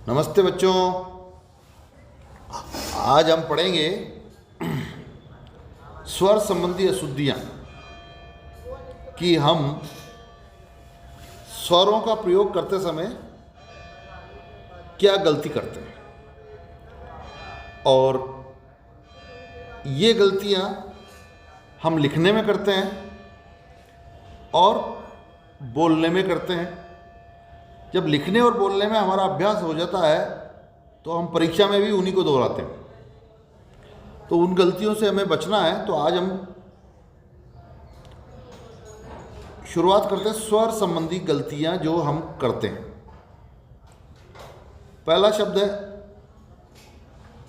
नमस्ते बच्चों। आज हम पढ़ेंगे स्वर संबंधी अशुद्धियाँ कि हम स्वरों का प्रयोग करते समय क्या गलती करते हैं और ये गलतियाँ हम लिखने में करते हैं और बोलने में करते हैं। जब लिखने और बोलने में हमारा अभ्यास हो जाता है तो हम परीक्षा में भी उन्हीं को दोहराते हैं। तो उन गलतियों से हमें बचना है। तो आज हम शुरुआत करते हैं स्वर संबंधी गलतियां जो हम करते हैं। पहला शब्द है,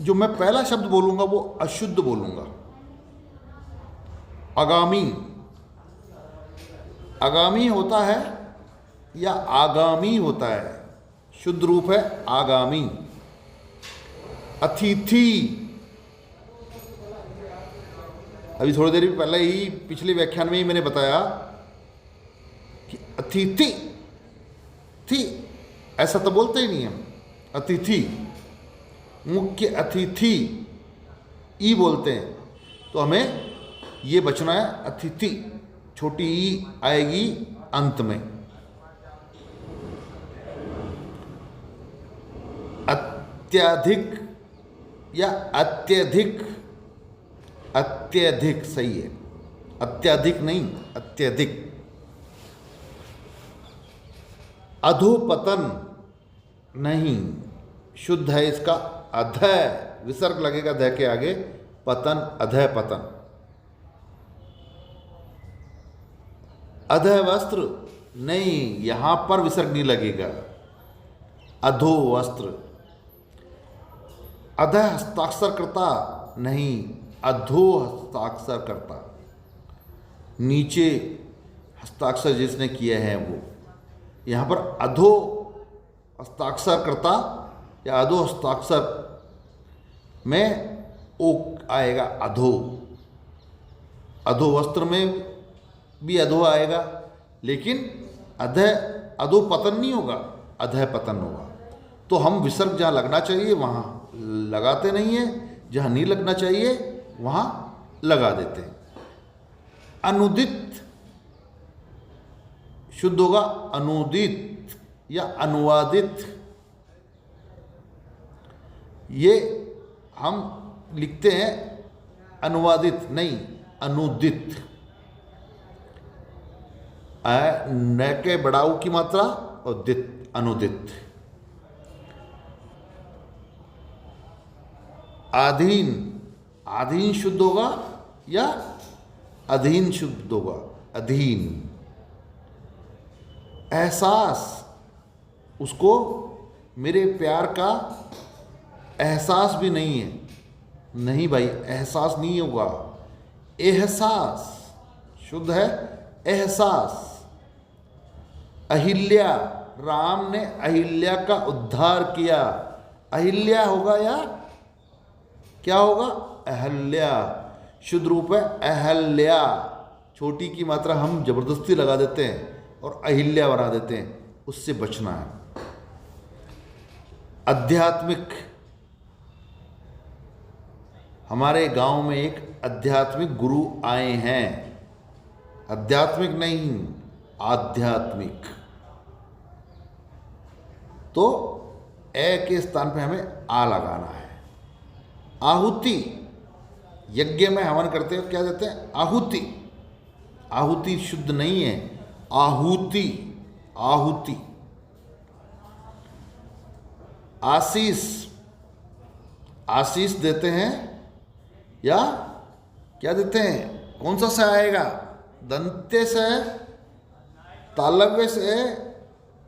जो मैं पहला शब्द बोलूंगा वो अशुद्ध बोलूंगा। आगामी। आगामी होता है या आगामी होता है, शुद्ध रूप है आगामी। अतिथि, अभी थोड़ी देर पहले ही पिछले व्याख्यान में ही मैंने बताया कि अतिथि थी, ऐसा तो बोलते ही नहीं हम। अतिथि, मुख्य अतिथि ई बोलते हैं, तो हमें ये बचना है। अतिथि छोटी ई आएगी अंत में। अत्यधिक या अत्यधिक, अत्यधिक सही है, अत्यधिक नहीं, अत्यधिक। अधोपतन नहीं, शुद्ध है इसका अधः, विसर्ग लगेगा ध के आगे, पतन अधः पतन। अधः वस्त्र नहीं, यहां पर विसर्ग नहीं लगेगा, अधो वस्त्र। अधः हस्ताक्षर करता नहीं, अधो हस्ताक्षर करता। नीचे हस्ताक्षर जिसने किया है वो, यहाँ पर अधो हस्ताक्षर करता या अधो हस्ताक्षर में ओ आएगा, अधो। अधो वस्त्र में भी अधो आएगा, लेकिन अधः, अधो पतन नहीं होगा, अधः पतन होगा। तो हम विसर्ग जहाँ लगना चाहिए वहाँ लगाते नहीं है, जहाँ नहीं लगना चाहिए वहाँ लगा देते हैं। अनुदित शुद्ध होगा अनुदित या अनुवादित। ये हम लिखते हैं अनुवादित नहीं, अनुदित। न के बड़ाऊ की मात्रा और दित, अनुदित। आधीन, आधीन शुद्ध होगा या अधीन शुद्ध होगा, अधीन। एहसास, उसको मेरे प्यार का एहसास भी नहीं है, नहीं भाई, एहसास नहीं होगा, एहसास शुद्ध है, एहसास। अहिल्या, राम ने अहिल्या का उद्धार किया। अहिल्या होगा या क्या होगा, अहल्या। शुद्ध रूप है अहल्या। छोटी की मात्रा हम जबरदस्ती लगा देते हैं और अहिल्या बना देते हैं, उससे बचना है। आध्यात्मिक, हमारे गांव में एक आध्यात्मिक गुरु आए हैं। आध्यात्मिक नहीं, आध्यात्मिक। तो ए के स्थान पे हमें आ लगाना है। आहुति, यज्ञ में हवन करते हो क्या देते हैं, आहुति। आहुति शुद्ध नहीं है, आहुति, आहुति। आशीष, आशीष देते हैं या क्या देते हैं, कौन सा से आएगा, दंते से, तालव्य से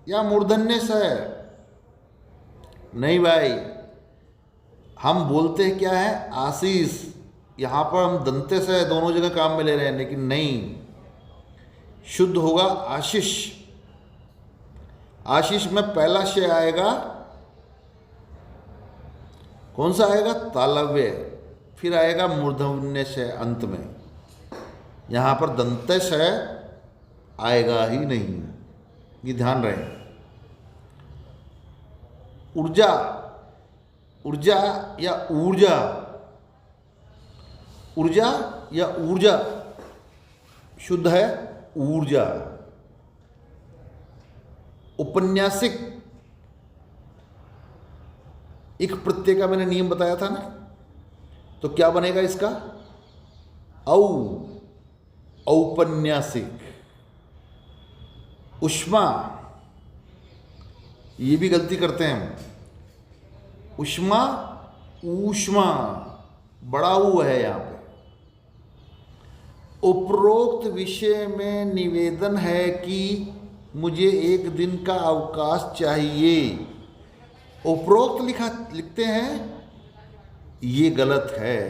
या मूर्धन्य से? नहीं भाई, हम बोलते हैं क्या है, आशीष। यहाँ पर हम दंते से दोनों जगह काम में ले रहे हैं, लेकिन नहीं, शुद्ध होगा आशीष। आशीष में पहला शय आएगा, कौन सा आएगा, तालव्य, फिर आएगा मूर्धन्य शय अंत में। यहाँ पर दंते शय आएगा ही नहीं, ये ध्यान रहे। ऊर्जा, ऊर्जा या ऊर्जा, ऊर्जा या ऊर्जा, शुद्ध है ऊर्जा। उपन्यासिक, एक प्रत्यय का मैंने नियम बताया था ना, तो क्या बनेगा इसका? औपन्यासिक। उष्मा, ये भी गलती करते हैं हम, उष्मा ऊष्मा, बड़ा ऊ है यहां पे। उपरोक्त विषय में निवेदन है कि मुझे एक दिन का अवकाश चाहिए। उपरोक्त लिखते हैं, ये गलत है।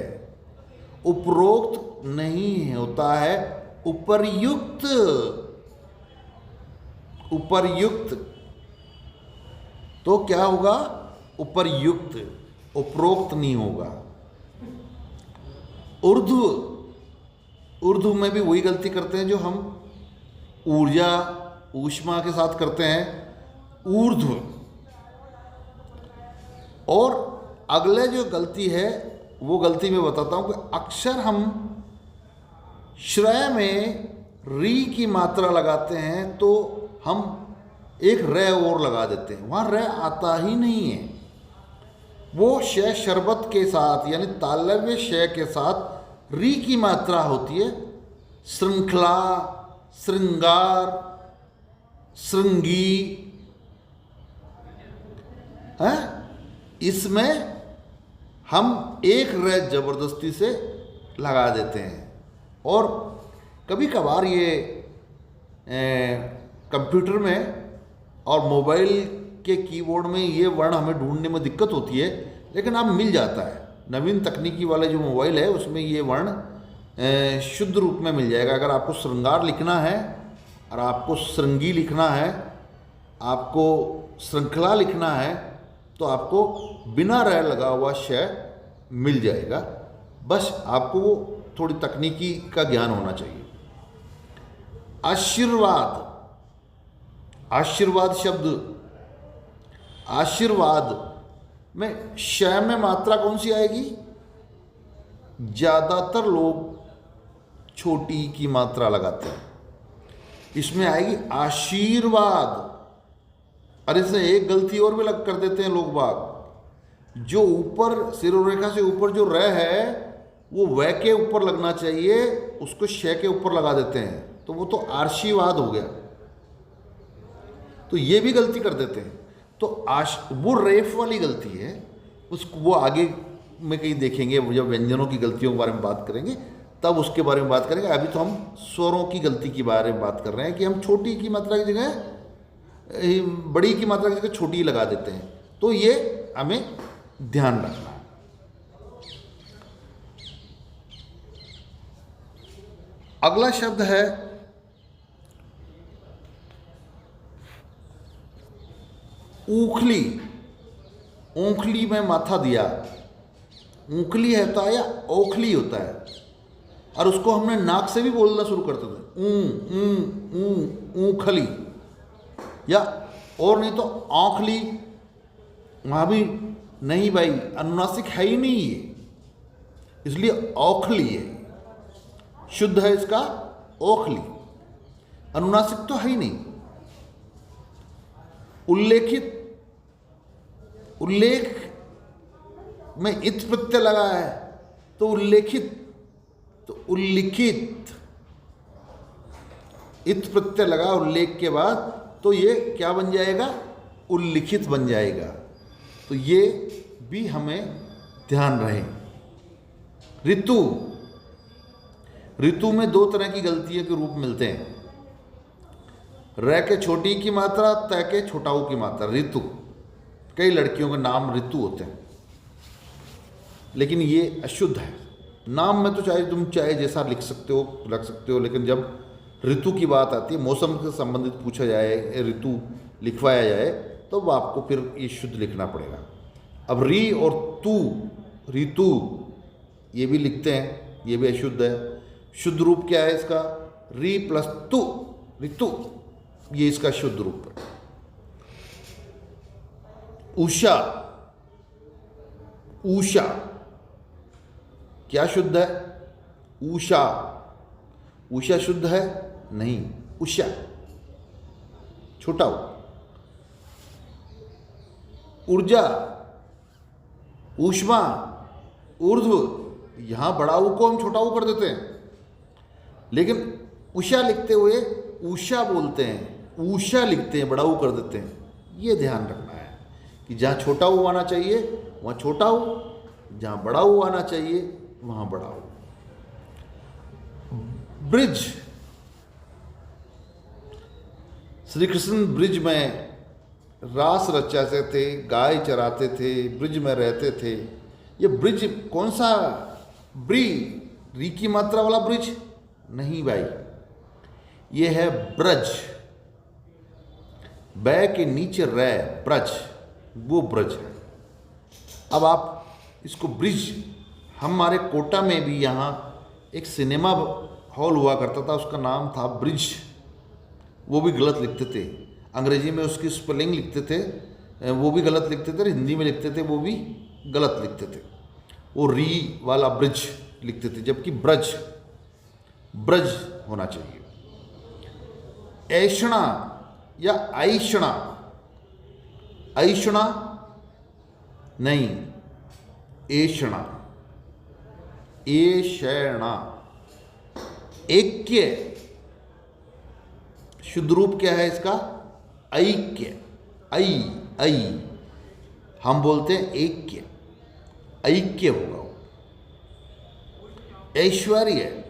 उपरोक्त नहीं होता है उपर्युक्त, उपर्युक्त। तो क्या होगा? उपर्युक्त, उपरोक्त नहीं होगा। उर्ध्व, उर्ध्व में भी वही गलती करते हैं जो हम ऊर्जा ऊष्मा के साथ करते हैं, ऊर्ध्व। और अगले जो गलती है वो गलती मैं बताता हूं कि अक्सर हम श्रय में री की मात्रा लगाते हैं तो हम एक रे और लगा देते हैं, वहां रे आता ही नहीं है। वो शय शरबत के साथ यानी तालव्य शय के साथ री की मात्रा होती है। श्रृंखला, श्रृंगार, श्रृंगी है, इसमें हम एक रे जबरदस्ती से लगा देते हैं। और कभी कभार ये कंप्यूटर में और मोबाइल के कीबोर्ड में ये वर्ण हमें ढूंढने में दिक्कत होती है, लेकिन अब मिल जाता है। नवीन तकनीकी वाले जो मोबाइल है उसमें ये वर्ण शुद्ध रूप में मिल जाएगा। अगर आपको श्रृंगार लिखना है और आपको श्रृंगी लिखना है, आपको श्रृंखला लिखना है, तो आपको बिना रे लगा हुआ शय मिल जाएगा। बस आपको वो थोड़ी तकनीकी का ज्ञान होना चाहिए। आशीर्वाद, आशीर्वाद शब्द, आशीर्वाद में शय में मात्रा कौन सी आएगी? ज्यादातर लोग छोटी की मात्रा लगाते हैं, इसमें आएगी आशीर्वाद। और इसमें एक गलती और भी लग कर देते हैं लोग बाग, जो ऊपर शिरोरेखा से ऊपर जो र है वो व के ऊपर लगना चाहिए, उसको श के ऊपर लगा देते हैं, तो वो तो आशीर्वाद हो गया। तो ये भी गलती कर देते हैं। तो वो रेफ वाली गलती है, उसको वो आगे में कहीं देखेंगे, जब व्यंजनों की गलतियों के बारे में बात करेंगे तब उसके बारे में बात करेंगे। अभी तो हम स्वरों की गलती के बारे में बात कर रहे हैं कि हम छोटी की मात्रा की जगह बड़ी की मात्रा की जगह छोटी लगा देते हैं। तो ये हमें ध्यान रखना है। अगला शब्द है ऊखली। ऊखली में माथा दिया, ऊखली होता है या ओखली होता है, और उसको हमने नाक से भी बोलना शुरू करते थे, ऊखली, या और नहीं तो औखली। वहां भी नहीं भाई, अनुनासिक है ही नहीं ये, इसलिए औखली है। शुद्ध है इसका ओखली, अनुनासिक तो है ही नहीं। उल्लेखित, उल्लेख में इत प्रत्यय लगा है तो उल्लेखित, तो उल्लिखित, इत प्रत्यय लगा उल्लेख के बाद, तो ये क्या बन जाएगा? उल्लिखित बन जाएगा। तो ये भी हमें ध्यान रहे। ऋतु, ऋतु में दो तरह की गलतियों के रूप मिलते हैं, र के छोटी की मात्रा, त के छोटाऊ की मात्रा। ऋतु, कई लड़कियों के नाम ऋतु होते हैं, लेकिन ये अशुद्ध है। नाम में तो चाहे तुम चाहे जैसा लिख सकते हो, रख सकते हो, लेकिन जब ऋतु की बात आती है, मौसम से संबंधित पूछा जाए, ऋतु लिखवाया जाए, तो वो आपको फिर ये शुद्ध लिखना पड़ेगा। अब री और तू, ऋतु, ये भी लिखते हैं, ये भी अशुद्ध है। शुद्ध रूप क्या है इसका? री प्लस तु, ऋतु, ये इसका शुद्ध रूप है। उषा, ऊषा क्या शुद्ध है? ऊषा, ऊषा शुद्ध है? नहीं, उषा छोटा ऊ। ऊर्जा, ऊष्मा, ऊर्ध्व, यहां बड़ा ऊ को हम छोटा ऊ कर देते हैं, लेकिन उषा लिखते हुए ऊषा बोलते हैं, ऊषा लिखते हैं, बड़ा ऊ कर देते हैं। ये ध्यान रखना है कि जहां छोटा ऊ आना चाहिए वहां छोटा ऊ, जहां बड़ा ऊ आना चाहिए वहां बड़ा ऊ। ब्रिज, श्री कृष्ण ब्रिज में रास रचाते थे, गाय चराते थे, ब्रिज में रहते थे। ये ब्रिज कौन सा? ब्री, री की मात्रा वाला ब्रिज नहीं भाई, ये है ब्रज। बै के नीचे रै, ब्रज, वो ब्रज है। अब आप इसको ब्रिज, हमारे कोटा में भी यहाँ एक सिनेमा हॉल हुआ करता था, उसका नाम था ब्रिज। वो भी गलत लिखते थे, अंग्रेजी में उसकी स्पेलिंग लिखते थे, वो भी गलत लिखते थे, हिंदी में लिखते थे वो भी गलत लिखते थे। वो री वाला ब्रिज लिखते थे, जबकि ब्रज, ब्रज होना चाहिए। ऐषणा या ऐषणा, ऐषणा नहीं, ऐषणा, ऐषणा। ऐक्य, शुद्ध रूप क्या है इसका? ऐक्य, ऐ, हम बोलते हैं ऐक्य, ऐक्य होगा वो। ऐश्वर्य,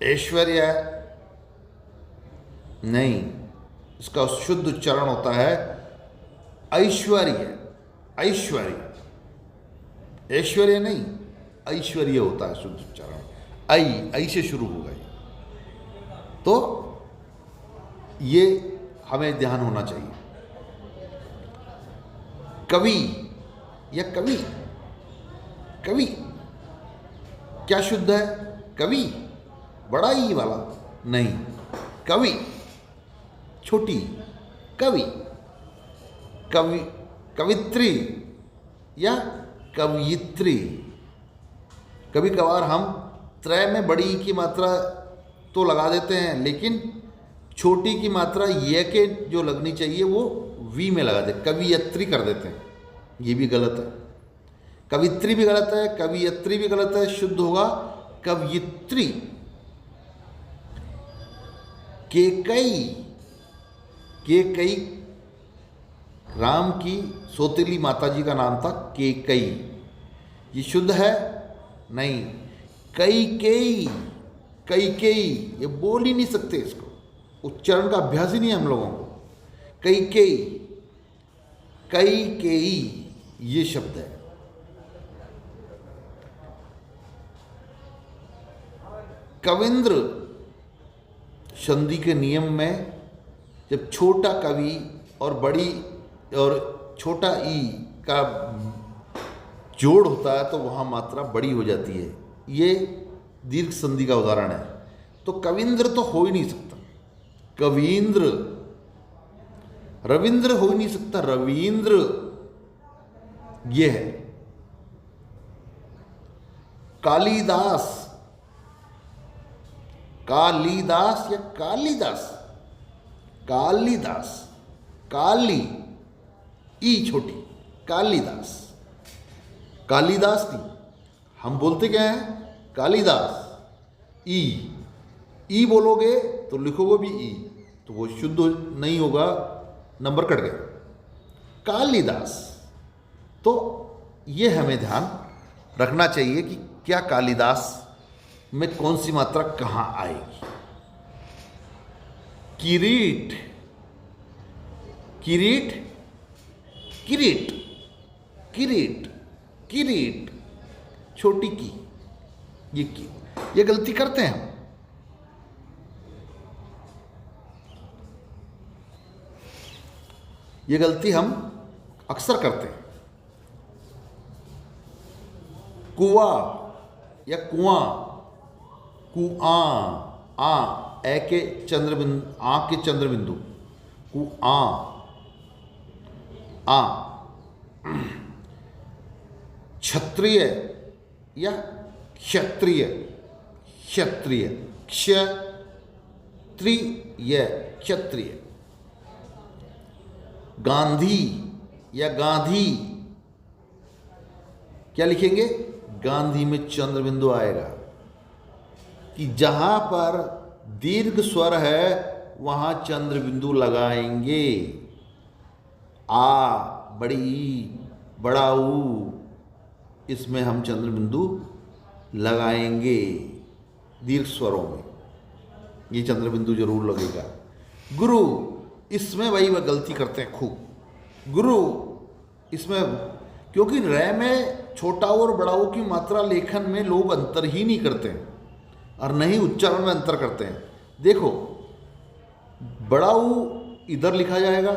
ऐश्वर्य नहीं, इसका शुद्ध उच्चारण होता है ऐश्वर्य, ऐश्वर्य, ऐश्वर्य नहीं, ऐश्वर्य होता है शुद्ध उच्चारण। ऐ से शुरू होगा ये, तो ये हमें ध्यान होना चाहिए। कवि या कवि, कवि क्या शुद्ध है? कवि, बड़ा ई वाला नहीं, कवि छोटी, कवि, कवि, कवित्री या कवयित्री। कभी कभार हम त्रय में बड़ी ई की मात्रा तो लगा देते हैं, लेकिन छोटी की मात्रा ये के जो लगनी चाहिए वो वी में लगा देते, कवियत्री कर देते हैं, ये भी गलत है। कवित्री भी गलत है, कवियत्री भी गलत है, शुद्ध होगा कवयित्री। केकई, केकई राम की सौतेली माता जी का नाम था केकई, ये शुद्ध है? नहीं। कैकेयी, कैकेयी, ये बोल ही नहीं सकते, इसको उच्चारण का अभ्यास ही नहीं है हम लोगों को। कैकेयी, कैकेयी ये शब्द है। कविंद्र, संधि के नियम में जब छोटा कवि और बड़ी और छोटा ई का जोड़ होता है तो वहाँ मात्रा बड़ी हो जाती है। ये दीर्घ संधि का उदाहरण है। तो कविंद्र तो हो ही नहीं सकता, कवींद्र। रविंद्र हो ही नहीं सकता, रवींद्र ये है। कालिदास, कालिदास या कालिदास, कालिदास, काली ई छोटी, कालिदास, कालिदास नहीं, हम बोलते क्या हैं? कालिदास। ई बोलोगे तो लिखोगे भी ई, तो वो शुद्ध नहीं होगा, नंबर कट गया। कालिदास, तो ये हमें ध्यान रखना चाहिए कि क्या कालिदास में कौन सी मात्रा कहाँ आएगी। किरीट, किरीट, किरीट, किरीट, किरीट, छोटी की, ये गलती करते हैं हम। ये गलती हम अक्सर करते हैं। कुआ या कुआं, कुआं, आ ए के चंद्रबिंदु, आ के चंद्रबिंदु, कुआं। आ। क्षत्रिय या क्षत्रिय, क्षत्रिय, क्षत्रिय, क्षत्रिय। गांधी या गांधी, क्या लिखेंगे? गांधी में चंद्र बिंदु आएगा कि जहां पर दीर्घ स्वर है वहां चंद्र बिंदु लगाएंगे। आ, बड़ी ई, बड़ा ऊ, इसमें हम चंद्र बिंदु लगाएंगे दीर्घ स्वरों में, ये चंद्र बिंदु जरूर लगेगा। गुरु, इसमें वही वह गलती करते हैं खूब। गुरु, इसमें क्योंकि रे में छोटा और बड़ा ऊ की मात्रा लेखन में लोग अंतर ही नहीं करते हैं और नहीं उच्चारण में अंतर करते हैं। देखो, बड़ा ऊ इधर लिखा जाएगा,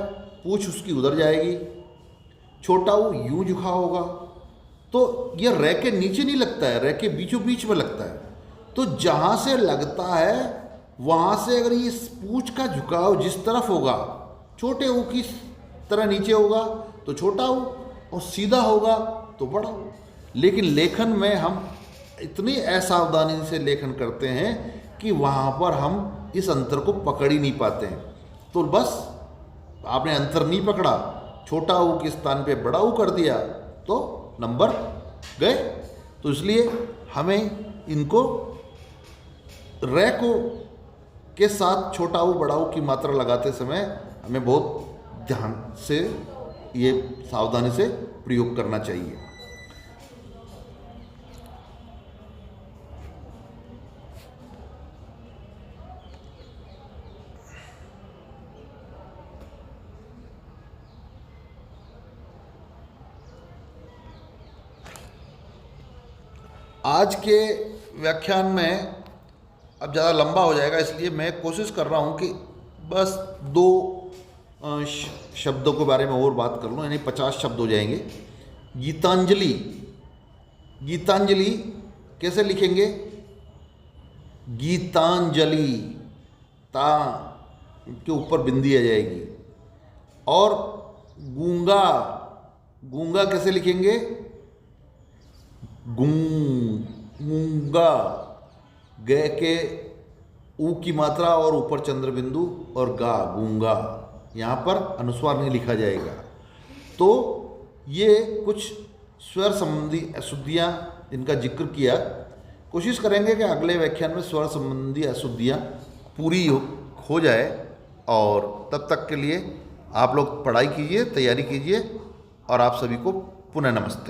पूछ उसकी उधर जाएगी, छोटा ऊ यूं झुका होगा, तो यह रे के नीचे नहीं लगता है, रे के बीचों बीच में लगता है। तो जहां से लगता है वहां से अगर ये पूछ का झुकाव जिस तरफ होगा, छोटे ऊ की तरह नीचे होगा तो छोटा ऊ, और सीधा होगा तो बड़ा ऊ। लेकिन लेखन में हम इतनी असावधानी से लेखन करते हैं कि वहाँ पर हम इस अंतर को पकड़ ही नहीं पाते हैं। तो बस आपने अंतर नहीं पकड़ा, छोटा ऊ के स्थान पे बड़ा ऊ कर दिया तो नंबर गए। तो इसलिए हमें इनको रे को के साथ छोटा ऊ बड़ा ऊ की मात्रा लगाते समय हमें बहुत ध्यान से, ये सावधानी से प्रयोग करना चाहिए। आज के व्याख्यान में अब ज़्यादा लंबा हो जाएगा, इसलिए मैं कोशिश कर रहा हूँ कि बस 2 शब्दों के बारे में और बात कर लूँ, यानी 50 शब्द हो जाएंगे। गीतांजलि, गीतांजलि कैसे लिखेंगे? गीतांजलि, ता के ऊपर बिंदी आ जाएगी। और गूंगा, गूंगा कैसे लिखेंगे? गूंगा, ग के ऊ की मात्रा और ऊपर चंद्र बिंदु और गा, गूंगा। यहाँ पर अनुस्वार नहीं लिखा जाएगा। तो ये कुछ स्वर संबंधी अशुद्धियाँ इनका जिक्र किया। कोशिश करेंगे कि अगले व्याख्यान में स्वर संबंधी अशुद्धियाँ पूरी हो जाए, और तब तक के लिए आप लोग पढ़ाई कीजिए, तैयारी कीजिए, और आप सभी को पुनः नमस्ते।